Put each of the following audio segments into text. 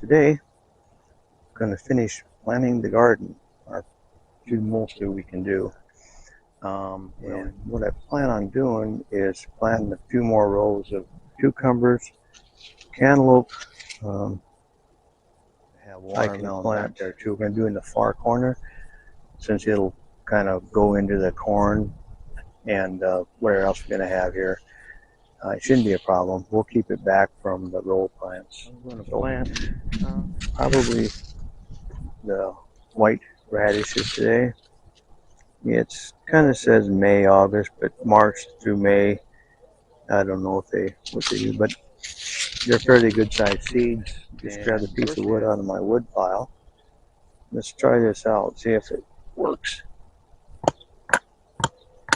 today I'm going to finish planting the garden, or do mostly we can do. And what I plan on doing is planting a few more rows of cucumbers, cantaloupe. Have watermelon back there too. We're going to do in the far corner, since it'll kind of go into the corn and whatever else we're going to have here. It shouldn't be a problem. We'll keep it back from the row plants. I'm going to plant probably the white radishes today. It's kind of says May, August, but March through May, I don't know what they do, but they're fairly good sized seeds. Just grabbed a piece of wood out of my wood pile. Let's try this out, see if it works.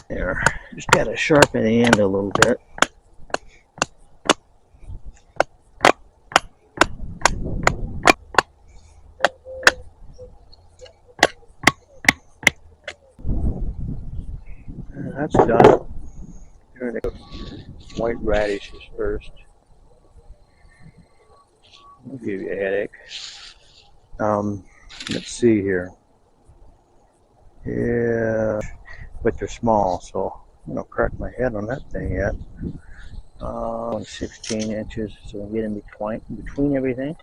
There, just got to sharpen the end a little bit. That's done. Doing the white radishes first. I'll give you a headache. Let's see here. Yeah, but they're small, so I'm gonna crack my head on that thing yet. 16 inches, so we get in between everything.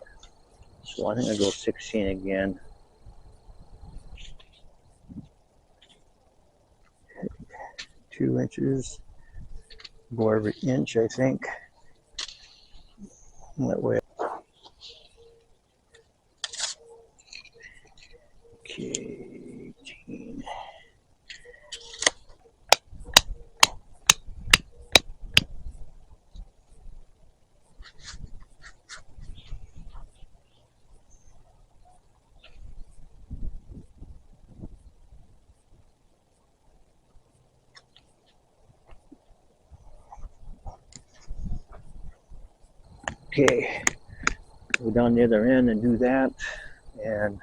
So I think I'll go 16 again. 2 inches. Go every inch, I think. That way. Okay, 18. Okay, go down the other end and do that, and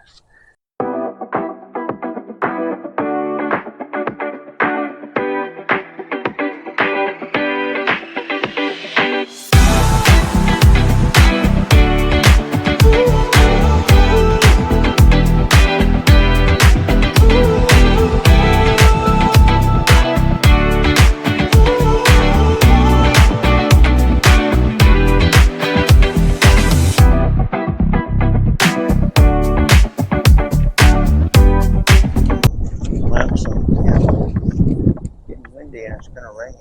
it's gonna rain.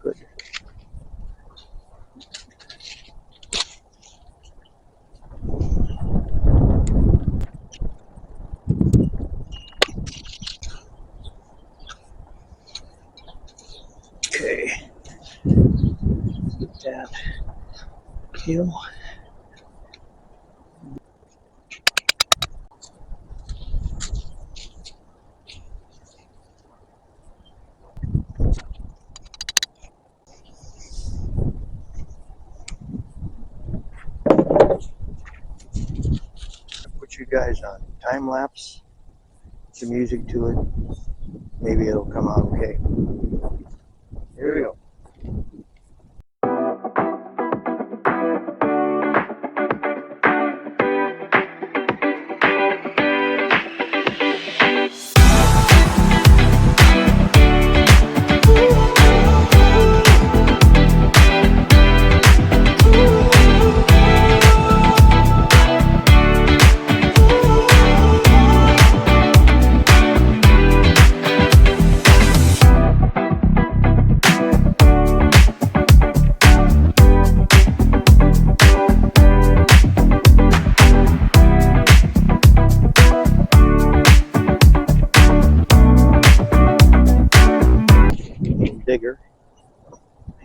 Good. Okay. Get that kill. Put you guys on time lapse, some music to it. Maybe it'll come out okay. Here we go. Digger,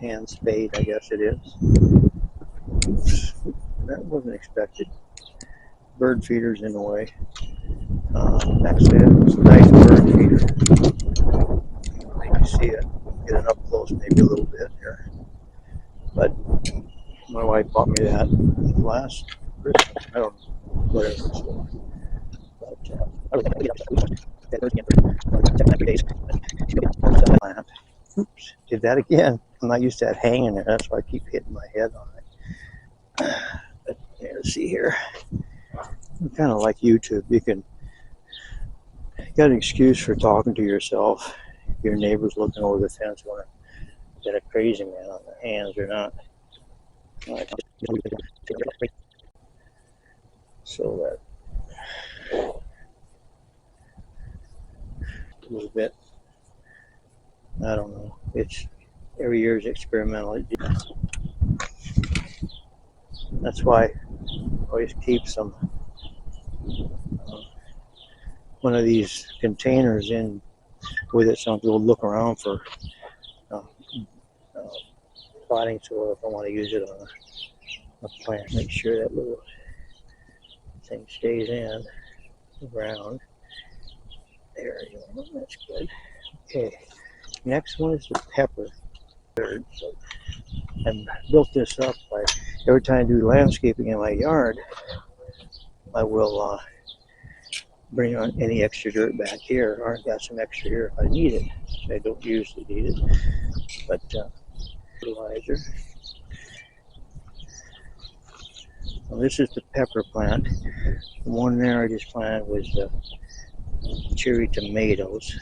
hand spade, I guess it is. Oops, that wasn't expected. Bird feeders in the way. Actually, it's a nice bird feeder. You can see it. Get it up close, maybe a little bit here. But my wife bought me that last Christmas. I don't know whatever it's for. But oops, did that again. I'm not used to that hanging there. That's why I keep hitting my head on it. But there let's see here. Kind of like YouTube. You got an excuse for talking to yourself. Your neighbor's looking over the fence, wondering, is that a crazy man on their hands or not? So that a little bit, I don't know. It's every year is experimental. That's why I always keep some one of these containers in with it, so I can look around for uh, potting soil if I want to use it on a plant. Make sure that little thing stays in the ground. There you go. That's good. Okay. Next one is the pepper. So I built this up by every time I do landscaping in my yard, I will bring on any extra dirt back here, or I've got some extra here if I need it. I don't usually need it, but fertilizer. Well, this is the pepper plant. The one there I just planted was cherry tomatoes.